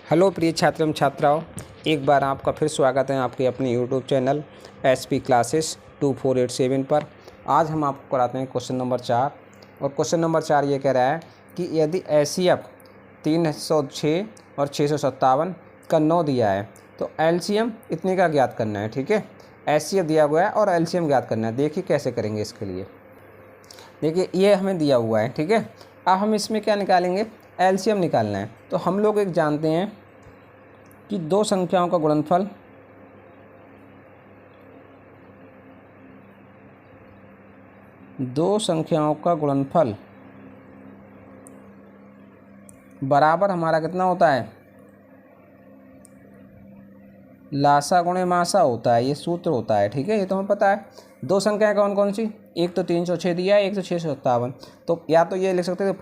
Hello प्रिय छात्र एवं छात्राओं, एक बार आपका फिर स्वागत है आपके अपने यूट्यूब चैनल एसपी क्लासेस 2487 पर। आज हम आपको कराते हैं क्वेश्चन नंबर 4। और क्वेश्चन नंबर 4 ये कह रहा है कि यदि एचसीएफ 306 और 657 का 9 दिया है तो एलसीएम इतने का ज्ञात करना है। ठीक है, एचसीएफ दिया हुआ है और एलसीएम ज्ञात करना है। देखिए कैसे करेंगे इसके लिए। देखिए ये हमें दिया हुआ है, ठीक है। अब हम इसमें क्या निकालेंगे, एलसीएम निकालना है। तो हम लोग एक जानते हैं कि दो संख्याओं का गुणनफल बराबर हमारा कितना होता है, लासा गुणे मासा होता है। ये सूत्र होता है, ठीक है, ये तो हमें पता है। दो संख्याएं कौन कौन सी, एक तो 306 दिया है, एक तो 657। तो या तो ये लिख सकते हैं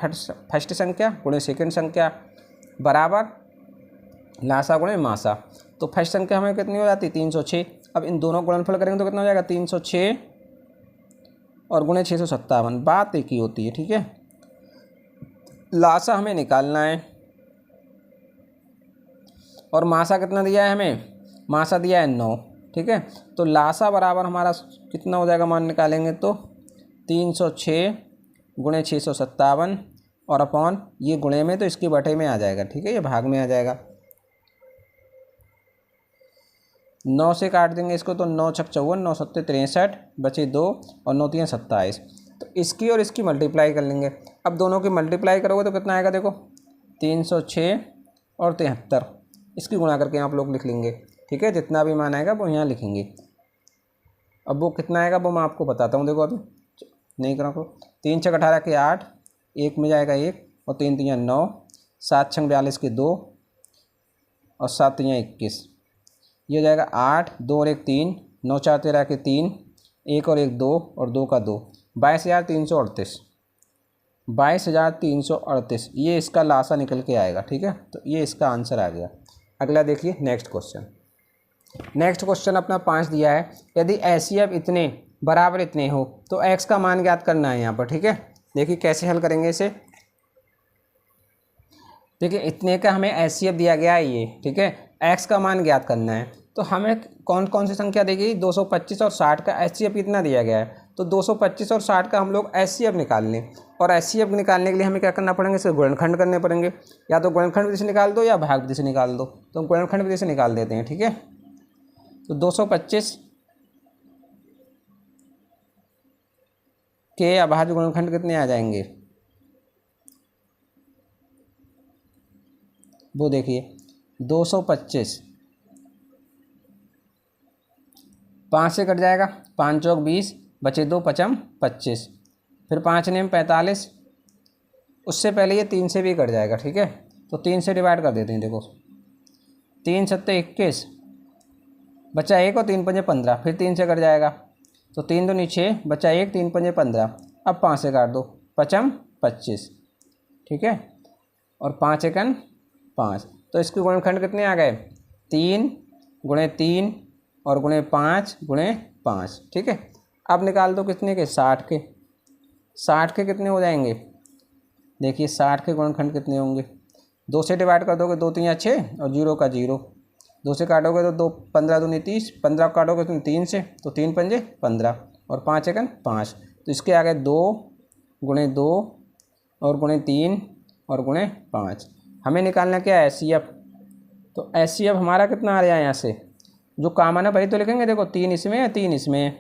फर्स्ट संख्या गुणे सेकंड संख्या बराबर लासा गुणे मासा। तो फर्स्ट संख्या हमें कितनी हो जाती है, 306। अब इन दोनों गुणनफल करेंगे तो कितना हो जाएगा, 306 और गुणे 657। बात एक ही होती है, ठीक है। लासा हमें निकालना है और मासा कितना दिया है हमें, मासा दिया है 9, ठीक है। तो लासा बराबर हमारा कितना हो जाएगा, मान निकालेंगे तो 306 गुणे 657 और अपॉन ये गुणे में तो इसके बटे में आ जाएगा, ठीक है, ये भाग में आ जाएगा। 9 से काट देंगे इसको तो 9 छक 54, 9 सत्ते 63, बचे 2 और 9 3 27। तो इसकी और इसकी मल्टीप्लाई कर लेंगे। अब दोनों की मल्टीप्लाई करोगे तो कितना आएगा, देखो 306 और 73। इसकी गुणा करके आप लोग लिख लेंगे, ठीक है। जितना भी मान आएगा वो यहाँ लिखेंगे। अब वो कितना आएगा वो मैं आपको बताता हूँ। देखो अभी नहीं करो, 3 छक 18 के 8, एक में जाएगा 1 और 3 3 9, 7 छक 42 के 2 और 7 3 21। ये हो जाएगा 8, 2 और 1 3, 9 4 13 के 3, 1 और 1 2 और 2 का 2, 22,338। 22,338 ये इसका लासा निकल के आएगा, ठीक है। तो ये इसका आंसर आ गया। अगला देखिए नेक्स्ट क्वेश्चन। नेक्स्ट क्वेश्चन अपना 5 दिया है, यदि एचसीएफ इतने बराबर इतने हो तो एक्स का मान ज्ञात करना है यहाँ पर, ठीक है। देखिए कैसे हल करेंगे इसे। देखिए इतने का हमें एचसीएफ दिया गया है ये, ठीक है। एक्स का मान ज्ञात करना है तो हमें कौन कौन सी संख्या देगी, 225 और 60 का एचसीएफ इतना दिया गया है। तो 225 और 60 का हम लोग एचसीएफ निकाल लें। और एचसीएफ निकालने के लिए हमें क्या करना पड़ेंगे, इसे गुणनखंड करने पड़ेंगे। या तो गुणनखंड विधि से निकाल दो या भाग विधि से निकाल दो। तो हम गुणनखंड विधि से निकाल देते हैं, ठीक है। तो 225 के अभाज्य गुणनखंड कितने आ जाएंगे, वो देखिए 225 5 से कट जाएगा, 5 चौक 20, बचे 2 पचम 25, फिर 5 नेम 45। उससे पहले ये 3 से भी कट जाएगा, ठीक है। तो 3 से डिवाइड कर देते हैं। देखो 3 सत्ते 21, बचा 1 और 3 पंजे 15, फिर 3 से कट जाएगा तो 3 दूनी 6, बचा 1, 3 पंजे 15। अब 5 से काट दो, पचम 25, ठीक है। और 5 एकन 5। तो इसके गुणनखंड कितने आ गए, 3 गुणे 3 और गुणे 5 गुणे 5, ठीक है। अब निकाल दो कितने के, 60 के। 60 के कितने हो जाएंगे, देखिए 60 के गुणनखंड कितने होंगे, 2 से डिवाइड कर दोगे 2 3 6 और 0 का 0, 2 से काटोगे तो 2 15 दूनी 30, 15 काटोगे तो 3 से, तो 3 पंजे 15 और 5 एकन 5। तो इसके आ गए 2 गुणे 2 और गुणे 3 और गुणे 5। हमें निकालना क्या है, एचसीएफ। तो एचसीएफ हमारा कितना आ रहा है, यहाँ से जो कॉमन है वही तो लिखेंगे। देखो 3 इसमें है, 3 इसमें है,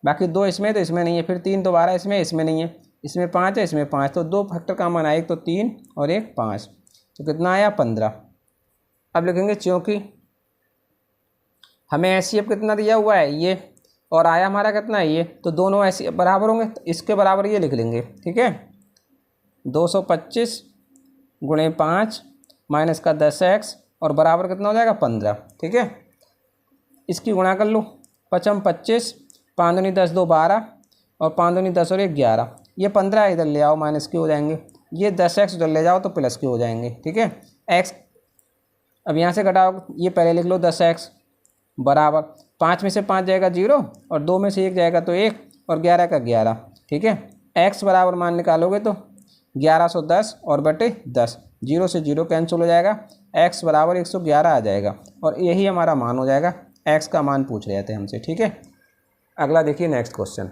बाकी 2 इसमें तो इसमें नहीं है, फिर 3 दोबारा इसमें नहीं है, इसमें 5 है, इसमें 5। तो 2 फैक्टर कॉमन आए, एक तो 3 और एक 5। तो कितना आया, 15। अब लिखेंगे क्योंकि हमें एचसीएफ कितना दिया हुआ है ये, और आया हमारा कितना है ये, तो दोनों एचसीएफ बराबर होंगे। तो इसके बराबर ये लिख लेंगे, ठीक है। 225 गुणे 5 माइनस का 10x और बराबर कितना हो जाएगा, 15, ठीक है। इसकी गुणा कर लो, पचम 25, 5 दूनी 10 2 12 और 5 दूनी 10 और 1 11। ये 15 इधर ले आओ, माइनस के हो जाएंगे। ये 10x उधर ले जाओ तो प्लस के हो जाएंगे, ठीक है। x अब यहाँ से घटाओ, ये पहले लिख लो 10x बराबर 5 में से 5 जाएगा 0 और 2 में से 1 जाएगा तो 1 और 11 का 11, ठीक है। x बराबर मान निकालोगे तो 1110 और बटे 10, 0 से 0 कैंसिल हो जाएगा। x बराबर 111 आ जाएगा और यही हमारा मान हो जाएगा। x का मान पूछ रहे थे हमसे, ठीक है। अगला देखिए नेक्स्ट क्वेश्चन।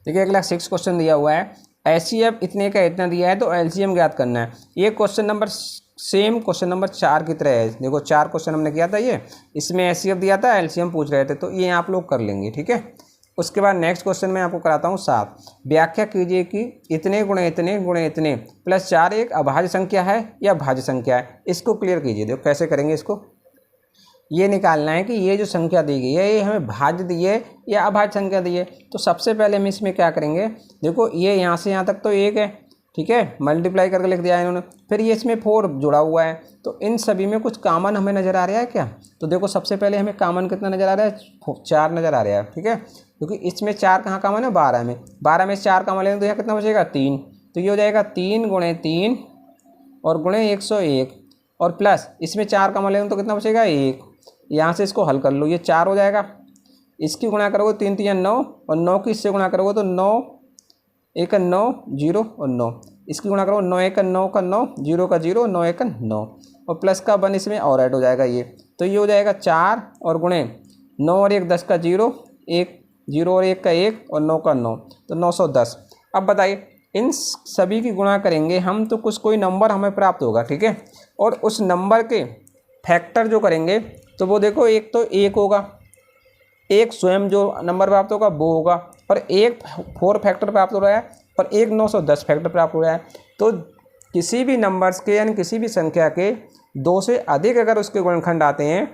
देखिए अगला 6 क्वेश्चन दिया हुआ है, HCF इतने का इतना दिया है तो LCM ज्ञात करना है। ये question number same question number 4 की तरह है। देखो 4 क्वेश्चन हमने किया था, ये इसमें HCF दिया था, LCM पूछ रहे थे, तो ये आप लोग कर लेंगे, ठीक है। उसके बाद नेक्स्ट क्वेश्चन मैं आपको कराता हूँ 7। व्याख्या कीजिए कि इतने गुणे इतने प्लस 4 एक अभाज्य संख्या है या भाज्य संख्या है। इसको क्लियर कीजिए। देखो कैसे करेंगे इसको, ये निकालना है कि ये जो संख्या दी गई है ये हमें भाज्य दी है या अभाज्य संख्या दी है। तो सबसे पहले हम इसमें क्या करेंगे, देखो ये यहाँ से यहाँ तक तो 1 है, ठीक है, मल्टीप्लाई करके लिख दिया है इन्होंने। फिर ये इसमें 4 जुड़ा हुआ है, तो इन सभी में कुछ कॉमन हमें नज़र आ रहा है क्या। तो देखो सबसे पहले हमें कॉमन कितना नज़र आ रहा है, 4 नज़र आ रहा है, ठीक है, क्योंकि इसमें 4 कहाँ कॉमन है, 12 में। 12 में 4 कॉमन लेंगे तो यहाँ कितना बचेगा, 3। तो ये हो जाएगा 3 गुणे 3 और गुणे 101 और प्लस इसमें 4 कॉमन लेंगे तो कितना बचेगा, 1। यहाँ से इसको हल कर लो, ये 4 हो जाएगा। इसकी गुणा करोगे 3 3 9 और 9 की इससे गुणा करोगे तो 9 1 9 0 और 9। इसकी गुणा करो 9 1 9 का 9 0 का 0 9 1 9 और प्लस का 1 इसमें और ऐड हो जाएगा ये। तो ये हो जाएगा 4 और गुणे 9 और 1 10 का 0 1 0 और 1 का 1 और 9 का 9 तो 910। अब बताइए इन सभी की गुणा करेंगे हम तो कुछ कोई नंबर हमें प्राप्त होगा, ठीक है। और उस नंबर के फैक्टर जो करेंगे तो वो देखो एक तो 1 होगा, एक स्वयं जो नंबर प्राप्त होगा वो होगा, और एक 4 फैक्टर प्राप्त हो रहा है और एक 910 फैक्टर प्राप्त हो रहा है। तो किसी भी नंबर्स के यानी किसी भी संख्या के 2 से अधिक अगर उसके गुणनखंड आते हैं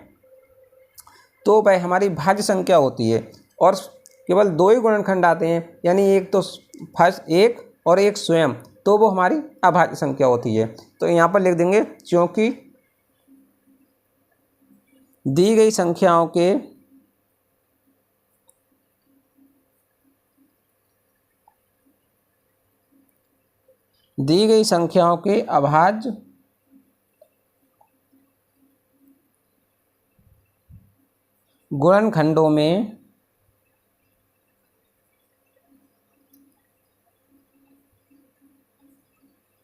तो वह हमारी भाज्य संख्या होती है, और केवल 2 ही गुणनखंड आते हैं यानी एक तो फर्स्ट एक और एक स्वयं, तो वो हमारी अभाज्य संख्या होती है। तो यहाँ पर लिख देंगे क्योंकि दी गई संख्याओं के अभाज्य गुणनखंडों में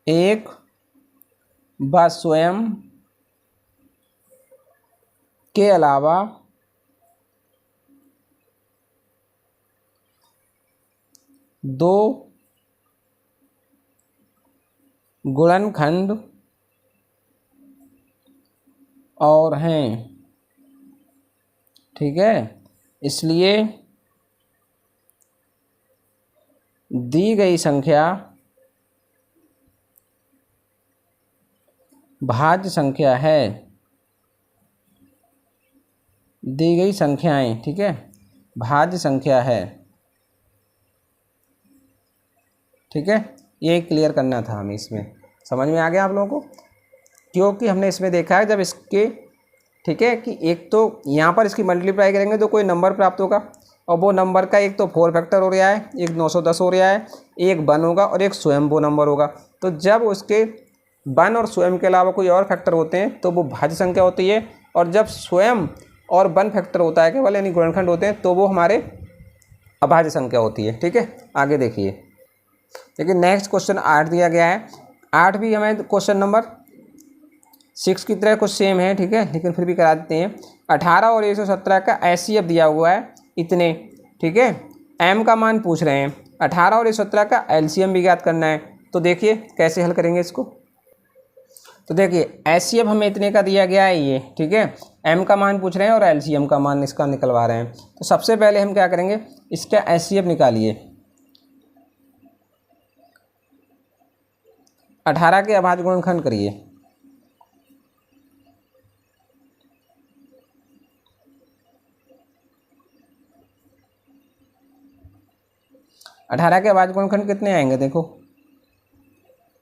एक व स्वयं के अलावा दो गुणनखंड और हैं, ठीक है। इसलिए दी गई संख्या भाज्य संख्या है। दी गई संख्याएं, ठीक है, भाज्य संख्या है, ठीक है। ये क्लियर करना था हमें, इसमें समझ में आ गया आप लोगों को, क्योंकि हमने इसमें देखा है जब इसके, ठीक है, कि एक तो यहाँ पर इसकी मल्टीप्लाई करेंगे तो कोई नंबर प्राप्त होगा, और वो नंबर का एक तो 4 फैक्टर हो रहा है, एक 910 हो रहा है, एक 1 होगा और एक स्वयं वो नंबर होगा। तो जब उसके 1 और स्वयं के अलावा कोई और फैक्टर होते हैं तो वो भाज्य संख्या होती है, और जब स्वयं और 1 फैक्टर होता है केवल यानी गुणनखंड होते हैं तो वो हमारे अभाज्य संख्या होती है, ठीक है। आगे देखिए, देखिए नेक्स्ट क्वेश्चन 8 दिया गया है। 8 भी हमें क्वेश्चन नंबर 6 की तरह कुछ सेम है, ठीक है, लेकिन फिर भी करा देते हैं। 18 और 117 का HCF दिया हुआ है इतने, ठीक है, m का मान पूछ रहे हैं। 18 और 117 का LCM भी ज्ञात करना है। तो देखिए कैसे हल करेंगे इसको। तो देखिए HCF हमें इतने का दिया गया है ये, ठीक है, m का मान पूछ रहे हैं और LCM का मान इसका निकलवा रहे हैं। तो सबसे पहले हम क्या करेंगे, इसका HCF निकालिए। 18 के अभाज्य गुणनखंड करिए। 18 के अभाज्य गुणनखंड कितने आएंगे, देखो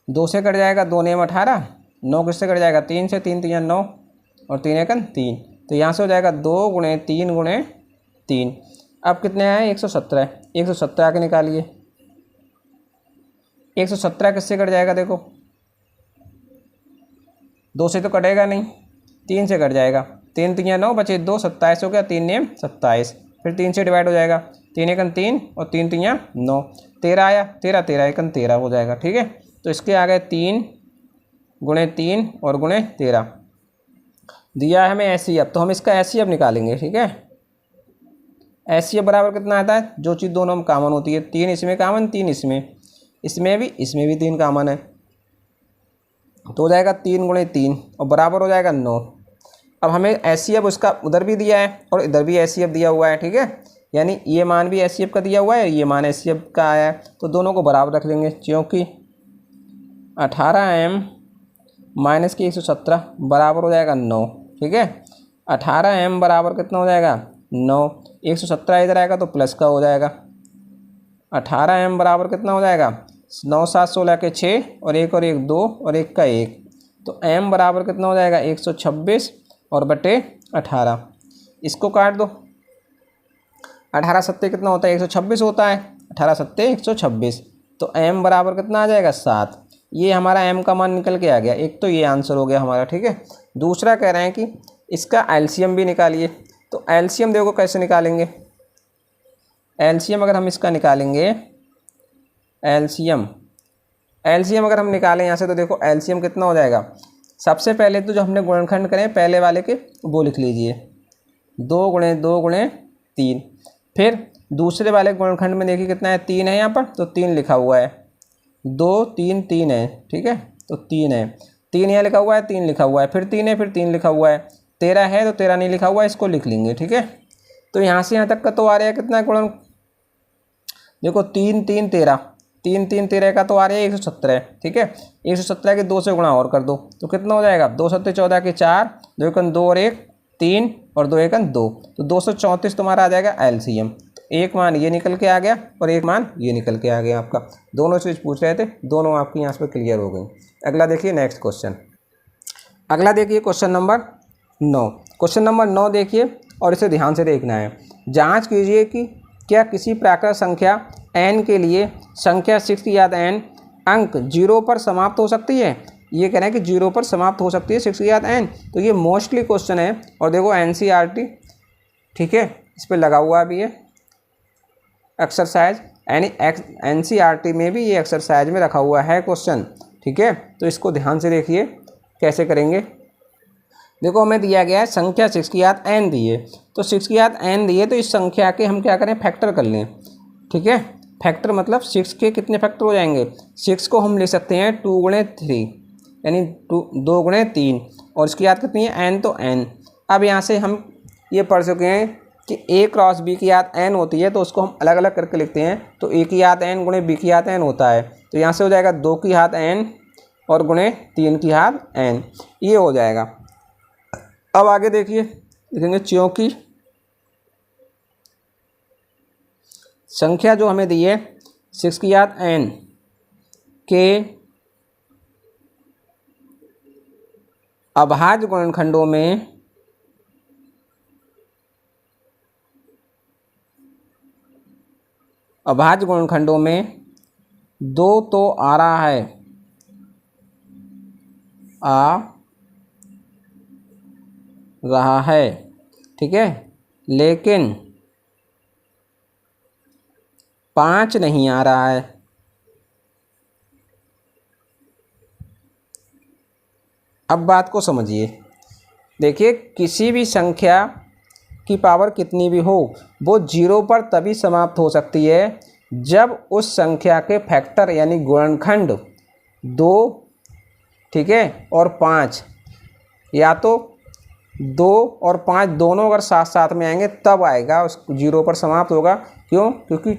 2 से कट जाएगा, 2 नेम 18, 9 किससे कट जाएगा, 3 से, 3 3 9 और 3 1 3। तो यहाँ से हो जाएगा 2 गुणे 3 गुणे 3। अब कितने आए, 117। 117 आके निकालिए। 117 किससे कट जाएगा, देखो 2 से तो कटेगा नहीं, 3 से कट जाएगा, 3 3 9 बचे 2, 27 हो गया, 3 नेम 27, फिर 3 से डिवाइड हो जाएगा, 3 1 3 और 3 3 9, 13 आया, 13 13 1 13 हो जाएगा, ठीक है। तो इसके आ गए 3 गुणे 3 और गुणे 13, दिया है हमें एचसीएफ, तो हम इसका एचसीएफ निकालेंगे। ठीक है, एचसीएफ बराबर कितना आता है, जो चीज़ दोनों में कॉमन होती है, 3 इसमें कॉमन, 3 इसमें भी 3 कॉमन है, तो हो जाएगा 3 गुणे 3 और बराबर हो जाएगा 9। अब हमें एचसीएफ उसका उधर भी दिया है और इधर भी एचसीएफ दिया हुआ है। ठीक है, यानी ये मान भी एचसीएफ का दिया हुआ है, ये मान एचसीएफ का आया है, तो दोनों को बराबर रख लेंगे, क्योंकि 18m माइनस की 117 बराबर हो जाएगा 9। ठीक है, 18m बराबर कितना हो जाएगा 9, 117 इधर आएगा तो प्लस का हो जाएगा। 18m बराबर कितना हो जाएगा 9 7 16 के 6 और 1 और 1 2 और 1 का 1, तो m बराबर कितना हो जाएगा 126 और बटे 18। इसको काट दो, 18 सत्ते कितना होता है 126 होता है, 18 सत्ते 126, तो m बराबर कितना आ जाएगा 7। ये हमारा m का मान निकल के आ गया। एक तो ये आंसर हो गया हमारा। ठीक है, दूसरा कह रहे हैं कि इसका एलसीएम भी निकालिए, तो एलसीएम देखो कैसे निकालेंगे। एलसीएम अगर हम इसका निकालेंगे, एलसीएम अगर हम निकालें यहाँ से, तो देखो एलसीएम कितना हो जाएगा। सबसे पहले तो जो हमने गुणनखंड करें पहले वाले के वो लिख लीजिए, 2 गुणे 2 गुणे 3। फिर दूसरे वाले गुणनखंड में देखिए कितना है 3 है यहाँ पर, तो 3 लिखा हुआ है, 2 3 3 है। ठीक है, तो 3 है, 3 यहाँ लिखा हुआ है, 3 लिखा हुआ है, फिर 3 है, फिर 3 लिखा हुआ है, 13 है तो 13 नहीं लिखा हुआ है, इसको लिख लेंगे। ठीक है, तो यहाँ से यहाँ तक का तो आ रहा है कितना गुणन, देखो 3 3 13, 3 3 13 का तो आ रहा है 117। ठीक है, 117 के 2 से गुणा और कर दो तो कितना हो जाएगा, 2 सत्ते 14 के 4, 2 एकन 2 और 1 3 और 2 एकन 2, तो 234 तुम्हारा आ जाएगा एलसीएम। एक मान ये निकल के आ गया और एक मान ये निकल के आ गया आपका। दोनों चीज़ पूछ रहे थे, दोनों आपकी यहाँ पर क्लियर हो गई। अगला देखिए नेक्स्ट क्वेश्चन। अगला देखिए क्वेश्चन नंबर 9। क्वेश्चन नंबर 9 देखिए और इसे ध्यान से देखना है। जांच कीजिए कि क्या किसी प्राकृत संख्या n के लिए संख्या 6 की याद n अंक 0 पर समाप्त हो सकती है। ये कह रहे हैं कि 0 पर समाप्त हो सकती है 6 की याद n, तो ये मोस्टली क्वेश्चन है और देखो एनसीईआरटी, ठीक है, इस पर लगा हुआ भी है एक्सरसाइज, यानी एनसीईआरटी में भी ये एक्सरसाइज में रखा हुआ है क्वेश्चन। ठीक है, तो इसको ध्यान से देखिए कैसे करेंगे। देखो हमें दिया गया है संख्या 6 की याद n दी है, तो 6 की याद n दी है, तो इस संख्या के हम क्या करें फैक्टर कर लें। ठीक है, फैक्टर मतलब 6 के कितने फैक्टर हो जाएंगे, 6 को हम ले सकते हैं 2 गुणे 3 यानी 2 गुणे 3, और इसकी याद कितनी है n, तो n। अब यहाँ से हम ये पढ़ चुके हैं कि a क्रॉस b की याद n होती है, तो उसको हम अलग अलग करके लिखते हैं, तो a की याद n गुणे b की याद n होता है, तो यहाँ से हो जाएगा 2 की याद n और गुणे 3 की याद n, ये हो जाएगा। अब आगे देखिए लिखेंगे क्योंकि संख्या जो हमें दी है 6 की याद n के अभाज्य गुणनखंडों में दो तो आ रहा है, ठीक है, लेकिन 5 नहीं आ रहा है। अब बात को समझिए, देखिए किसी भी संख्या की पावर कितनी भी हो वो 0 पर तभी समाप्त हो सकती है जब उस संख्या के फैक्टर यानी गुणनखंड 2, ठीक है, और 5, या तो 2 और 5 दोनों अगर साथ साथ में आएंगे तब आएगा उस 0 पर समाप्त होगा। क्यों? क्योंकि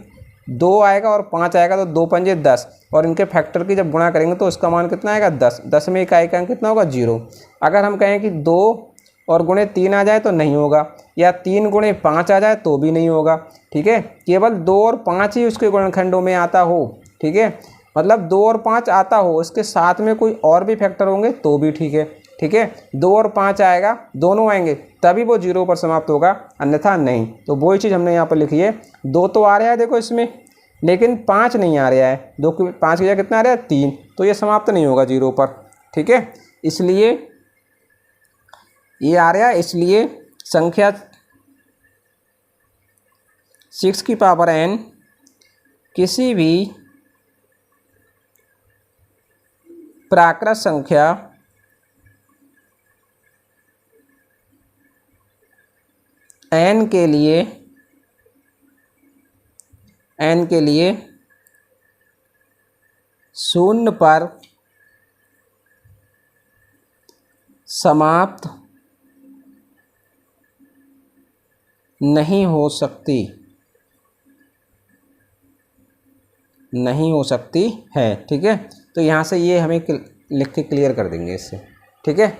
2 आएगा और 5 आएगा तो 2 पंजे 10, और इनके फैक्टर की जब गुणा करेंगे तो इसका मान कितना आएगा 10, 10 में इकाई का कितना होगा 0। अगर हम कहें कि 2 और गुणे 3 आ जाए तो नहीं होगा, या 3 गुणे 5 आ जाए तो भी नहीं होगा। ठीक है, केवल 2 और 5 ही उसके गुणनखंडों में आता हो। ठीक है, मतलब 2 और 5 आता हो, इसके साथ में कोई और भी फैक्टर होंगे तो भी ठीक है। ठीक है, 2 और 5 आएगा, दोनों आएंगे तभी वो 0 पर समाप्त होगा, अन्यथा नहीं। तो वही चीज़ हमने यहाँ पर लिखी है, 2 तो आ रहा है देखो इसमें, लेकिन 5 नहीं आ रहा है। 2 की 5 की जगह कितना आ रहा है 3, तो ये समाप्त नहीं होगा 0 पर। ठीक है, इसलिए ये आ रहा है, इसलिए संख्या 6 की पावर n किसी भी प्राकृत संख्या n के लिए शून्य पर समाप्त नहीं हो सकती है। ठीक है, तो यहाँ से ये हमें लिख के क्लियर कर देंगे इससे। ठीक है,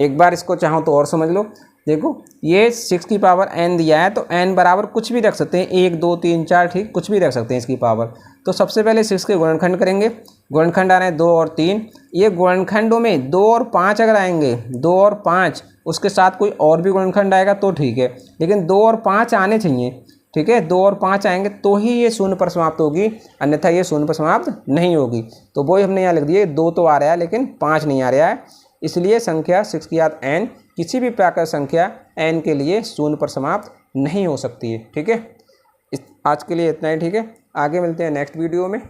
एक बार इसको चाहो तो और समझ लो। देखो ये 6 की पावर n दिया है, तो n बराबर कुछ भी रख सकते हैं, 1 2 3 4, ठीक, कुछ भी रख सकते हैं इसकी पावर। तो सबसे पहले 6 के गुणनखंड करेंगे। गुणनखंड आ रहे हैं 2 और 3। ये गुणनखंडों में 2 और 5 अगर आएंगे, 2 और 5, उसके साथ कोई और भी गुणनखंड आएगा तो ठीक है, लेकिन 2 और 5 आने चाहिए। ठीक है, 2 और 5 आएंगे तो ही ये शून्य पर समाप्त होगी, अन्यथा ये शून्य पर समाप्त नहीं होगी। तो वो हमने यहाँ लिख दिए, 2 तो आ रहा है लेकिन 5 नहीं आ रहा है, इसलिए संख्या 6 की घात n किसी भी प्राकृत संख्या n के लिए शून्य पर समाप्त नहीं हो सकती है। ठीक है, आज के लिए इतना ही। ठीक है, आगे मिलते हैं नेक्स्ट वीडियो में।